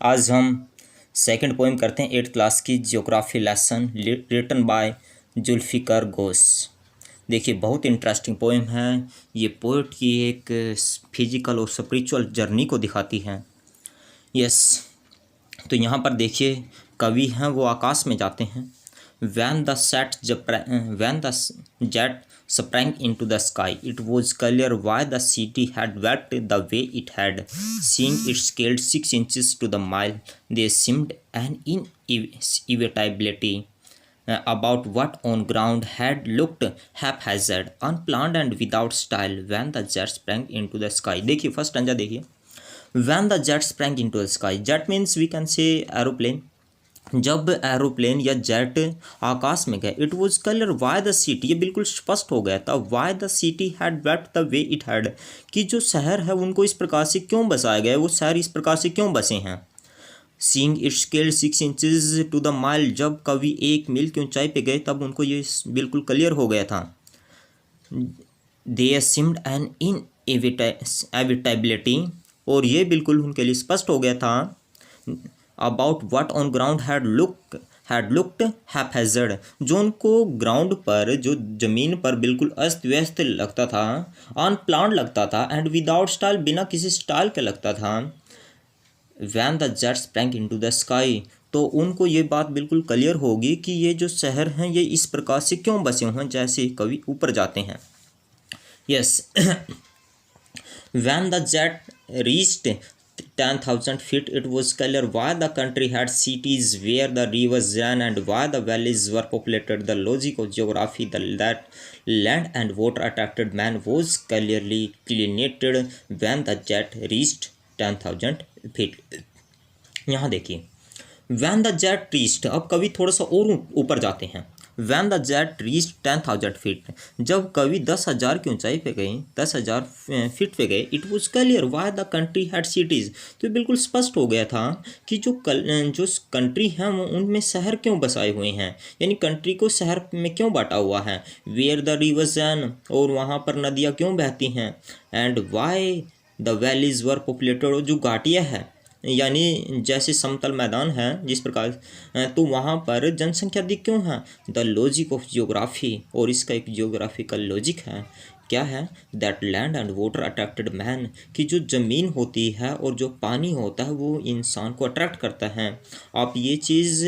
आज हम second poem करते हैं 8th क्लास की geography lesson written by Zulfikar Ghosh. देखिए बहुत इंटरेस्टिंग पोएम है। ये पोएट की एक फिजिकल और स्पिरिचुअल जर्नी को दिखाती है। यस, तो यहाँ पर देखिए कवि हैं वो आकाश में जाते हैं। When the jet sprang into the sky, it was clear why the city had worked the way it had. Seeing it scaled 6 inches to the mile, there seemed an inevitability about what on ground had looked haphazard, unplanned and without style. When the jet sprang into the sky, देखिए first stanza देखिए। When the jet sprang into the sky, jet means we can say aeroplane। जब aeroplane या jet आकाश में गए, it was clear why the city, ये बिल्कुल स्पष्ट हो गया था। Why the city had wait the way it had, कि जो शहर है उनको इस प्रकार से क्यों बसाया गया, वो शहर इस प्रकार से क्यों बसे हैं। Seeing it scale 6 inches to the mile, जब कवि 1 मील की ऊंचाई पे गए तब उनको ये बिल्कुल क्लियर हो गया था। दे सिम्ड एन इनएविटेबिलिटी, और ये बिल्कुल उनके लिए स्पष्ट हो गया था। About what on ground had looked haphazard, जो उनको ग्राउंड पर, जो ज़मीन पर बिल्कुल अस्त व्यस्त लगता था, अनप्लान्ड लगता था, एंड विदाउट स्टाइल, बिना किसी स्टाइल के लगता था। Van the jet sprang into the sky, तो उनको ये बात बिल्कुल क्लियर होगी कि ये जो शहर हैं ये इस प्रकार से क्यों बसे हुए हैं जैसे कवि ऊपर जाते हैं। Yes, van the jet reached 10,000 feet, it was clear why the country had cities where the rivers ran and why the valleys were populated. The logic of geography, that land and water attracted man, was clearly delineated when the jet reached 10,000 feet. यहाँ देखिए when the jet reached, अब कवि थोड़ा सा और ऊपर जाते हैं। When the jet reached 10,000 feet, जब कवि 10,000 की ऊंचाई पे गए, 10,000 फीट पे गए, it was clear why the country had cities, तो बिल्कुल स्पष्ट हो गया था कि जो कंट्री हैं वो उनमें शहर क्यों बसाए हुए हैं, यानी कंट्री को शहर में क्यों बांटा हुआ है। वेयर द रिवर्स रन, और वहाँ पर नदियाँ क्यों बहती हैं। And why the valleys were populated, और जो घाटियाँ हैं यानी जैसे समतल मैदान है जिस प्रकार, तो वहाँ पर जनसंख्या अधिक क्यों है। द लॉजिक ऑफ जियोग्राफी, और इसका एक जियोग्राफिकल लॉजिक है, क्या है, that land and water attracted man, कि जो ज़मीन होती है और जो पानी होता है वो इंसान को अट्रैक्ट करता है। आप ये चीज़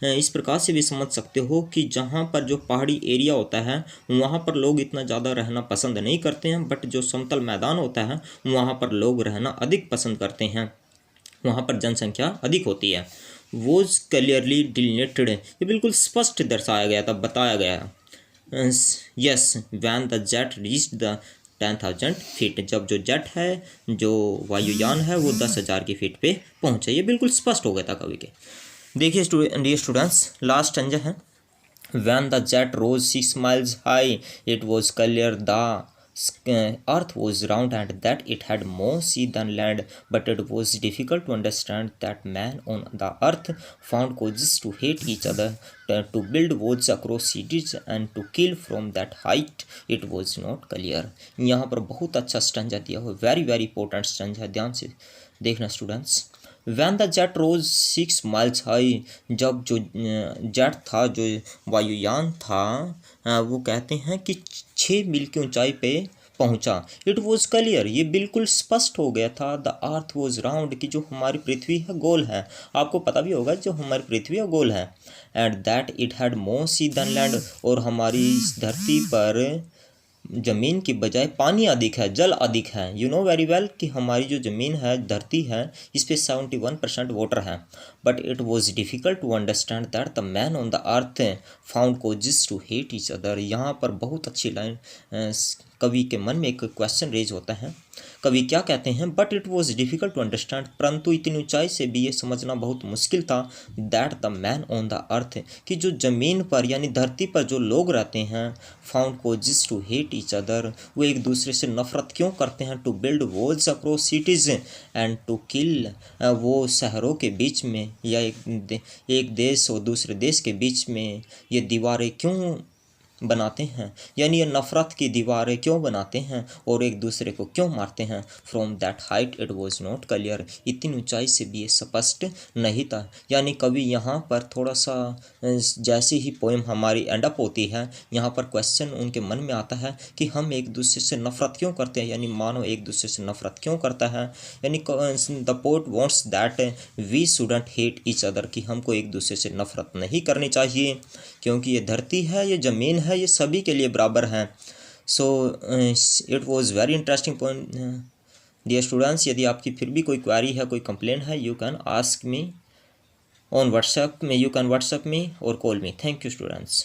इस प्रकार से भी समझ सकते हो कि जहाँ पर जो पहाड़ी एरिया होता है वहाँ पर लोग इतना ज़्यादा रहना पसंद नहीं करते हैं, बट जो समतल मैदान होता है वहाँ पर लोग रहना अधिक पसंद करते हैं, वहाँ पर जनसंख्या अधिक होती है। वोज क्लियरली डिलिनेटेड, ये बिल्कुल स्पष्ट दर्शाया गया था, बताया गया। Yes, van the jet reached the 10,000 feet, जब जो जेट है, जो वायुयान है, वो 10,000 की फीट पे पहुँचे, ये बिल्कुल स्पष्ट हो गया था कवि के। देखिए डियर स्टूडेंट्स, लास्ट स्टैंजा है। When the jet rose 6 miles high, it was clear the earth was round and that it had more sea than land, but it was difficult to understand that man on the earth found causes to hate each other, to build walls across cities and to kill from that height. It was not clear. यहाँ पर बहुत अच्छा stanza दिया हुआ, very very important stanza, ध्यान से देखना students. When the jet rose 6 miles high, जब जो जेट था, जो वायुयान था, वो कहते हैं कि 6 मील की ऊंचाई पे पहुंचा। इट वॉज क्लियर, ये बिल्कुल स्पष्ट हो गया था। द अर्थ वॉज राउंड, कि जो हमारी पृथ्वी है गोल है, आपको पता भी होगा जो हमारी पृथ्वी है गोल है। And that it had more sea than land, और हमारी इस धरती पर ज़मीन की बजाय पानी अधिक है, जल अधिक है। यू नो वेरी वेल कि हमारी जो ज़मीन है, धरती है, इस पर 71% वाटर है। But it was difficult to understand that the man on the earth found causes to hate each other. यहाँ पर बहुत अच्छी लाइन, कवि के मन में एक क्वेश्चन रेज होता है। कवि क्या कहते हैं, but it was difficult to understand, परंतु इतनी ऊंचाई से भी ये समझना बहुत मुश्किल था, that the man on the अर्थ, कि जो ज़मीन पर यानी धरती पर जो लोग रहते हैं, found causes to hate each other, वो एक दूसरे से नफरत क्यों करते हैं। To build walls across cities and to kill, वो शहरों के बीच में या एक देश और दूसरे देश के बीच में ये दीवारें क्यों बनाते हैं, यानी ये नफ़रत की दीवारें क्यों बनाते हैं और एक दूसरे को क्यों मारते हैं। From that height it was not clear, इतनी ऊंचाई से भी ये स्पष्ट नहीं था। यानी कभी यहाँ पर थोड़ा सा जैसे ही पोएम हमारी एंड अप होती है, यहाँ पर क्वेश्चन उनके मन में आता है कि हम एक दूसरे से नफरत क्यों करते हैं, यानी मानव एक दूसरे से नफरत क्यों करता है। यानी the poet wants that we shouldn't hate each other, कि हमको एक दूसरे से नफरत नहीं करनी चाहिए, क्योंकि ये धरती है, ये ज़मीन है, ये सभी के लिए बराबर है। So it was very interesting point. Dear students, यदि आपकी फिर भी कोई क्वारी है, कोई कंप्लेंट है, you can ask me on WhatsApp में, यू कैन व्हाट्सएप मी और call me. Thank you students.